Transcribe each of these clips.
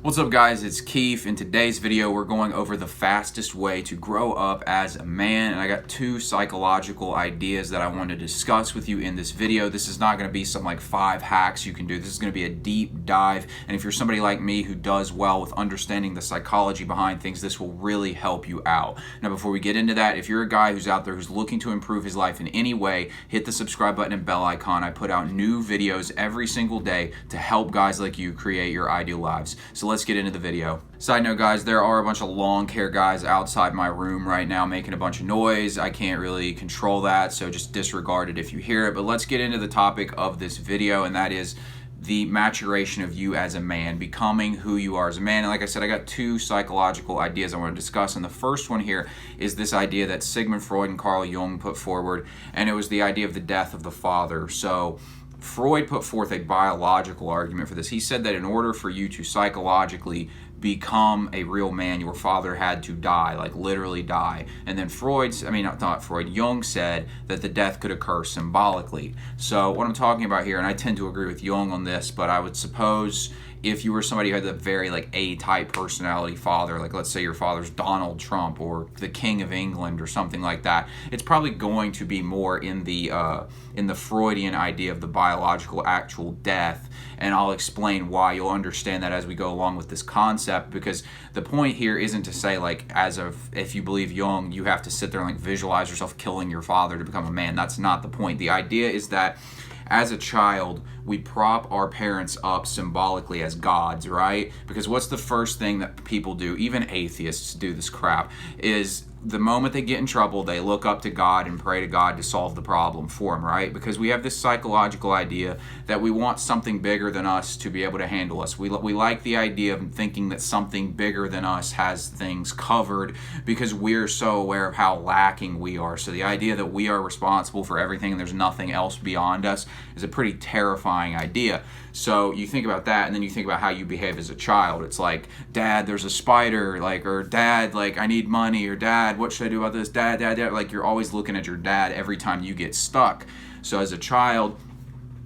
What's up guys, it's Keefe. In today's video we're going over the fastest way to grow up as a man, and I got two psychological ideas that I want to discuss with you in this video. This is not going to be some like 5 hacks you can do. This is going to be a deep dive, and if you're somebody like me who does well with understanding the psychology behind things, this will really help you out. Now before we get into that, if you're a guy who's out there who's looking to improve his life in any way, hit the subscribe button and bell icon. I put out new videos every single day to help guys like you create your ideal lives. So let's get into the video. Side note guys, there are a bunch of lawn care guys outside my room right now making a bunch of noise. I can't really control that, so just disregard it if you hear it. But let's get into the topic of this video, and that is the maturation of you as a man, becoming who you are as a man. And like I said, I got two psychological ideas I want to discuss, and the first one here is this idea that Sigmund Freud and Carl Jung put forward, and it was the idea of the death of the father. So Freud put forth a biological argument for this. He said that in order for you to psychologically become a real man, your father had to die, like literally die. And then Jung said that the death could occur symbolically. So what I'm talking about here, and I tend to agree with Jung on this, but I would suppose if you were somebody who had a very like A-type personality father, like let's say your father's Donald Trump or the King of England or something like that, it's probably going to be more in the Freudian idea of the biological actual death. And I'll explain why. You'll understand that as we go along with this concept, because the point here isn't to say like if you believe Jung, you have to sit there and like visualize yourself killing your father to become a man. That's not the point. The idea is that as a child, we prop our parents up symbolically as gods, right? Because what's the first thing that people do, even atheists do this crap, is the moment they get in trouble, they look up to God and pray to God to solve the problem for them, right? Because we have this psychological idea that we want something bigger than us to be able to handle us. We like the idea of thinking that something bigger than us has things covered because we're so aware of how lacking we are. So the idea that we are responsible for everything and there's nothing else beyond us is a pretty terrifying idea. So you think about that, and then you think about how you behave as a child. It's like, Dad, there's a spider, or Dad, I need money, or Dad, what should I do about this? Dad, like you're always looking at your dad every time you get stuck. So as a child,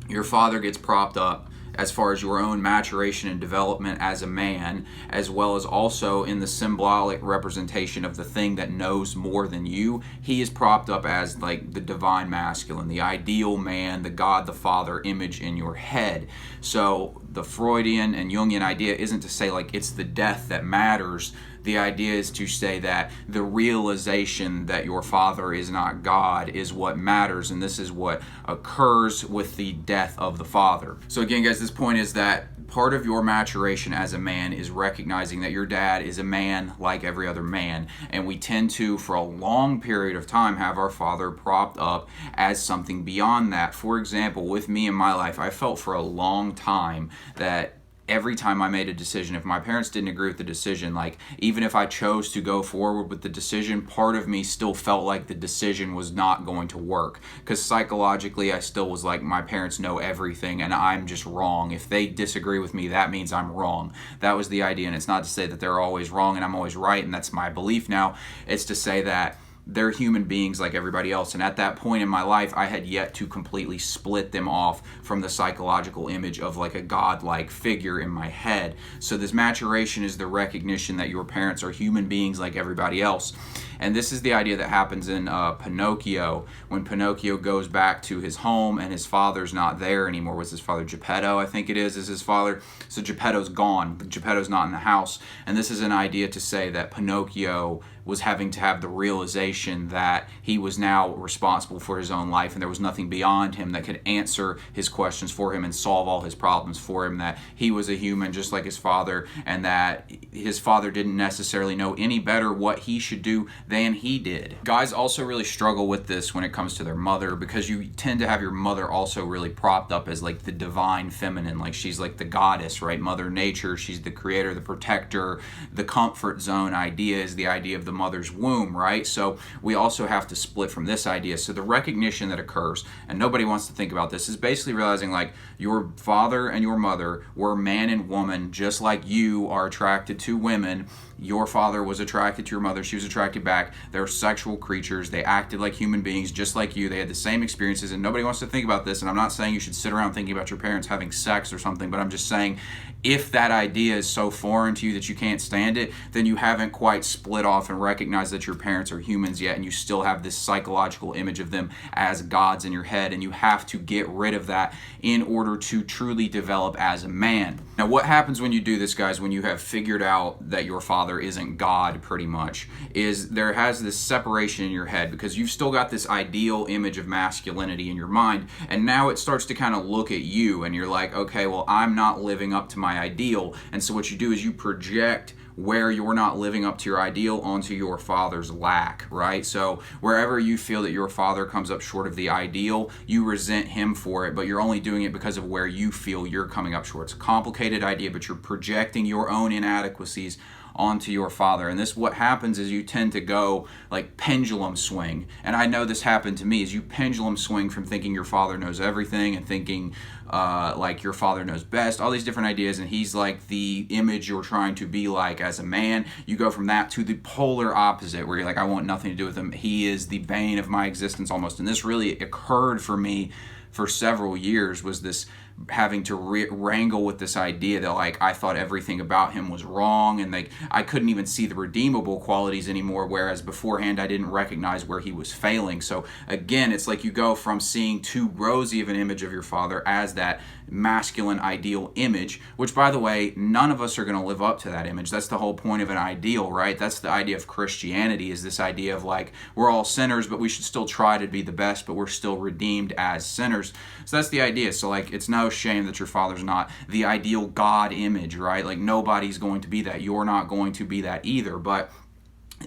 your father gets propped up as far as your own maturation and development as a man, as well as also in the symbolic representation of the thing that knows more than you. He is propped up as like the divine masculine, the ideal man, the God, the Father image in your head. So the Freudian and Jungian idea isn't to say like it's the death that matters. The idea is to say that the realization that your father is not God is what matters, and this is what occurs with the death of the father. So again, guys, this point is that part of your maturation as a man is recognizing that your dad is a man like every other man, and we tend to, for a long period of time, have our father propped up as something beyond that. For example, with me in my life, I felt for a long time that every time I made a decision, if my parents didn't agree with the decision, like even if I chose to go forward with the decision, part of me still felt like the decision was not going to work, because psychologically I still was like, my parents know everything and I'm just wrong. If they disagree with me, that means I'm wrong. That was the idea, and it's not to say that they're always wrong and I'm always right, and that's my belief now. It's to say that they're human beings like everybody else, and at that point in my life I had yet to completely split them off from the psychological image of like a godlike figure in my head. So this maturation is the recognition that your parents are human beings like everybody else. And this is the idea that happens in Pinocchio, when Pinocchio goes back to his home and his father's not there anymore. Was his father Geppetto, I think it is his father? So Geppetto's gone. Geppetto's not in the house. And this is an idea to say that Pinocchio was having to have the realization that he was now responsible for his own life, and there was nothing beyond him that could answer his questions for him and solve all his problems for him, that he was a human just like his father, and that his father didn't necessarily know any better what he should do than he did. Guys also really struggle with this when it comes to their mother, because you tend to have your mother also really propped up as like the divine feminine, like she's like the goddess, right? Mother Nature, she's the creator, the protector. The comfort zone idea is the idea of the mother's womb, right? So we also have to split from this idea. So the recognition that occurs, and nobody wants to think about this, is basically realizing like your father and your mother were man and woman, just like you are attracted to women. Your father was attracted to your mother, she was attracted back. They're sexual creatures, they acted like human beings just like you, they had the same experiences, and nobody wants to think about this. And I'm not saying you should sit around thinking about your parents having sex or something, but I'm just saying if that idea is so foreign to you that you can't stand it, then you haven't quite split off and recognized that your parents are humans yet, and you still have this psychological image of them as gods in your head, and you have to get rid of that in order to truly develop as a man. Now, what happens when you do this, guys, when you have figured out that your father isn't God, pretty much, is there has this separation in your head, because you've still got this ideal image of masculinity in your mind, and now it starts to kind of look at you, and you're like, okay, well, I'm not living up to my ideal. And so what you do is you project where you're not living up to your ideal onto your father's lack, right? So wherever you feel that your father comes up short of the ideal, you resent him for it, but you're only doing it because of where you feel you're coming up short. It's a complicated idea, but you're projecting your own inadequacies onto your father. And this, what happens is you tend to go like pendulum swing. And I know this happened to me, is you pendulum swing from thinking your father knows everything and thinking like your father knows best, all these different ideas, and he's like the image you're trying to be like as a man. You go from that to the polar opposite, where you're like, I want nothing to do with him. He is the bane of my existence almost. And this really occurred for me for several years, was this having to wrangle with this idea that like I thought everything about him was wrong, and like I couldn't even see the redeemable qualities anymore, whereas beforehand I didn't recognize where he was failing. So again, it's like you go from seeing too rosy of an image of your father as that masculine ideal image, which, by the way, none of us are going to live up to that image. That's the whole point of an ideal, right? That's the idea of Christianity, is this idea of like we're all sinners, but we should still try to be the best, but we're still redeemed as sinners. So that's the idea. So like it's no shame that your father's not the ideal God image, right? Like nobody's going to be that. You're not going to be that either. But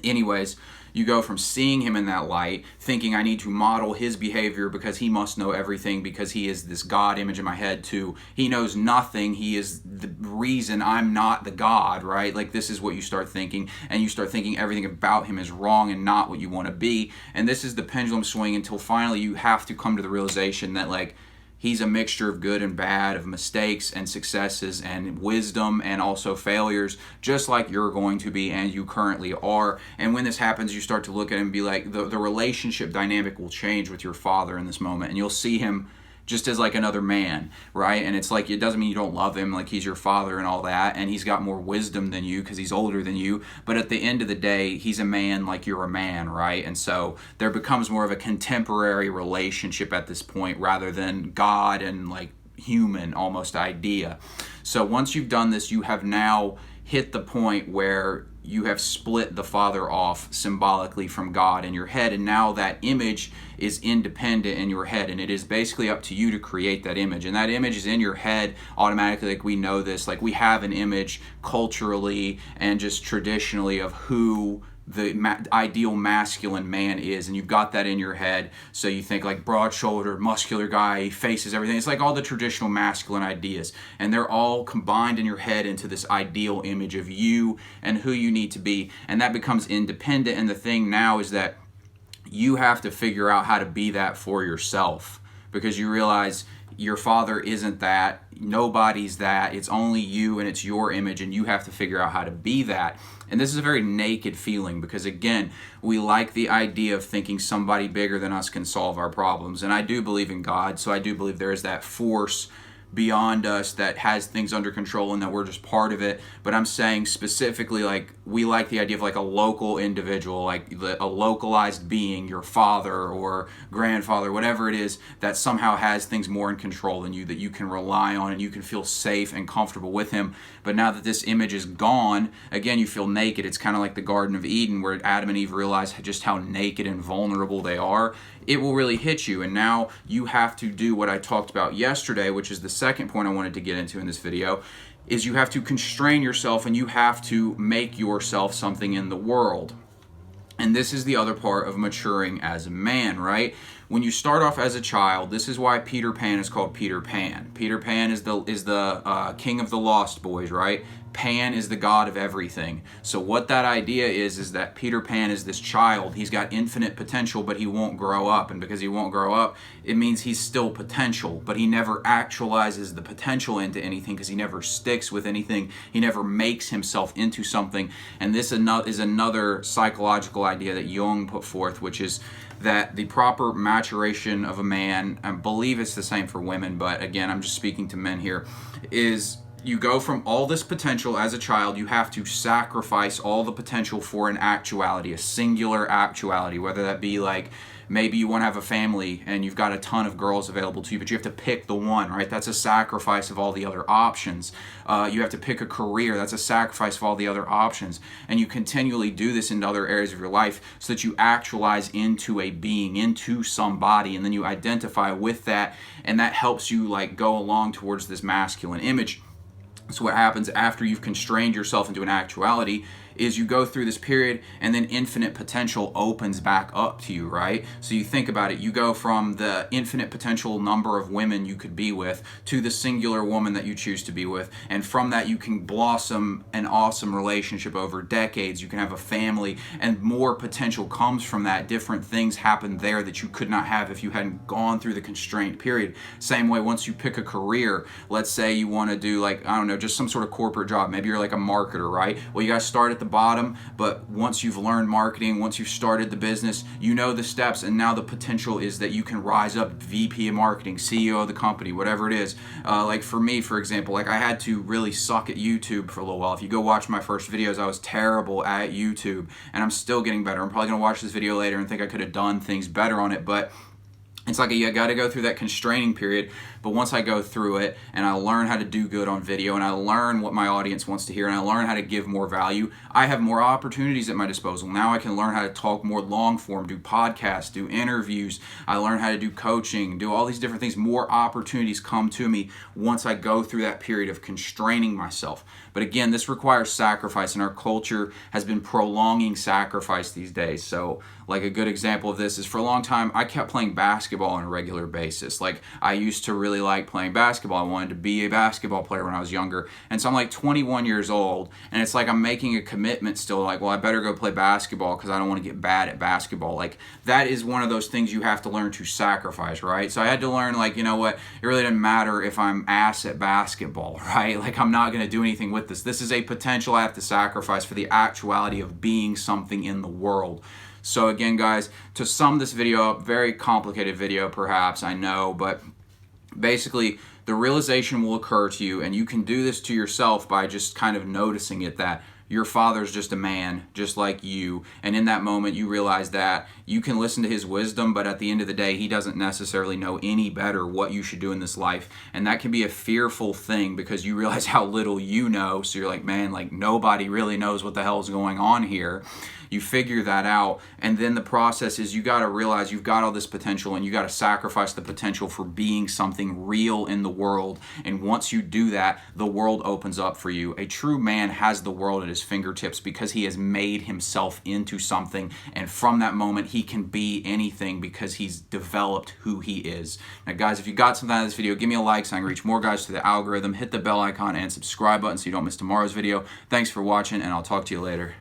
anyways, you go from seeing him in that light, thinking I need to model his behavior because he must know everything because he is this God image in my head, to he knows nothing, he is the reason I'm not the God, right? Like this is what you start thinking, and you start thinking everything about him is wrong and not what you want to be. And this is the pendulum swing until finally you have to come to the realization that like he's a mixture of good and bad, of mistakes and successes and wisdom and also failures, just like you're going to be and you currently are. And when this happens, you start to look at him and be like, the relationship dynamic will change with your father in this moment, and you'll see him just as like another man, right? And it's like, it doesn't mean you don't love him, like he's your father and all that, and he's got more wisdom than you because he's older than you, but at the end of the day, he's a man like you're a man, right? And so there becomes more of a contemporary relationship at this point rather than God and like human almost idea. So once you've done this, you have now hit the point where you have split the father off symbolically from God in your head, and now that image is independent in your head, and it is basically up to you to create that image. And that image is in your head automatically, like we know this, like we have an image culturally and just traditionally of who the ideal masculine man is, and you've got that in your head. So you think like broad-shouldered, muscular guy, faces everything. It's like all the traditional masculine ideas, and they're all combined in your head into this ideal image of you and who you need to be, and that becomes independent. And the thing now is that you have to figure out how to be that for yourself, because you realize your father isn't that, nobody's that, it's only you and it's your image, and you have to figure out how to be that. And this is a very naked feeling, because again, we like the idea of thinking somebody bigger than us can solve our problems. And I do believe in God, so I do believe there is that force beyond us that has things under control and that we're just part of it. But I'm saying specifically, like, we like the idea of like a local individual, like a localized being, your father or grandfather, whatever it is, that somehow has things more in control than you, that you can rely on and you can feel safe and comfortable with him. But now that this image is gone, again, you feel naked. It's kind of like the Garden of Eden, where Adam and Eve realize just how naked and vulnerable they are. It will really hit you, and now you have to do what I talked about yesterday, which is the second point I wanted to get into in this video, is you have to constrain yourself and you have to make yourself something in the world. And this is the other part of maturing as a man, right? When you start off as a child, this is why Peter Pan is called Peter Pan. Peter Pan is the king of the Lost Boys, right? Pan is the god of everything. So what that idea is that Peter Pan is this child. He's got infinite potential, but he won't grow up. And because he won't grow up, it means he's still potential, but he never actualizes the potential into anything because he never sticks with anything. He never makes himself into something. And this is another psychological idea that Jung put forth, which is that the proper maturation of a man, I believe it's the same for women, but again, I'm just speaking to men here, is you go from all this potential as a child, you have to sacrifice all the potential for an actuality, a singular actuality, whether that be like maybe you want to have a family and you've got a ton of girls available to you, but you have to pick the one, right? That's a sacrifice of all the other options. You have to pick a career. That's a sacrifice of all the other options. And you continually do this in other areas of your life so that you actualize into a being, into somebody, and then you identify with that, and that helps you like go along towards this masculine image. So what happens after you've constrained yourself into an actuality is you go through this period and then infinite potential opens back up to you, right? So you think about it, you go from the infinite potential number of women you could be with to the singular woman that you choose to be with. And from that you can blossom an awesome relationship over decades. You can have a family, and more potential comes from that. Different things happen there that you could not have if you hadn't gone through the constraint period. Same way, once you pick a career, let's say you want to do like, I don't know, just some sort of corporate job. Maybe you're like a marketer, right? Well, you guys start at the bottom, but once you've learned marketing, once you've started the business, you know the steps, and now the potential is that you can rise up VP of marketing, CEO of the company, whatever it is. Like for me, for example, like I had to really suck at YouTube for a little while. If you go watch my first videos, I was terrible at YouTube, and I'm still getting better. I'm probably gonna watch this video later and think I could have done things better on it, but it's like you got to go through that constraining period. But once I go through it and I learn how to do good on video, and I learn what my audience wants to hear, and I learn how to give more value, I have more opportunities at my disposal. Now I can learn how to talk more long form, do podcasts, do interviews. I learn how to do coaching, do all these different things. More opportunities come to me once I go through that period of constraining myself. But again, this requires sacrifice, and our culture has been prolonging sacrifice these days. So like a good example of this is, for a long time I kept playing basketball on a regular basis. Like I used to really like playing basketball. I wanted to be a basketball player when I was younger. And so I'm like 21 years old, and it's like I'm making a commitment still, like, well, I better go play basketball because I don't want to get bad at basketball. Like that is one of those things you have to learn to sacrifice, right? So I had to learn, like, you know what, it really doesn't matter if I'm ass at basketball, right? Like I'm not going to do anything with this. This is a potential I have to sacrifice for the actuality of being something in the world. So again, guys, to sum this video up, very complicated video perhaps, I know, but basically the realization will occur to you, and you can do this to yourself by just kind of noticing it, that your father's just a man just like you, and in that moment you realize that you can listen to his wisdom, but at the end of the day he doesn't necessarily know any better what you should do in this life. And that can be a fearful thing because you realize how little you know. So you're like, man, like nobody really knows what the hell's going on here. You figure that out, and then the process is you got to realize you've got all this potential, and you got to sacrifice the potential for being something real in the world. And once you do that, the world opens up for you. A true man has the world at his fingertips because he has made himself into something, and from that moment he can be anything because he's developed who he is. Now guys, if you got something out of this video, give me a like so I can reach more guys through the algorithm. Hit the bell icon and subscribe button so you don't miss tomorrow's video. Thanks for watching, and I'll talk to you later.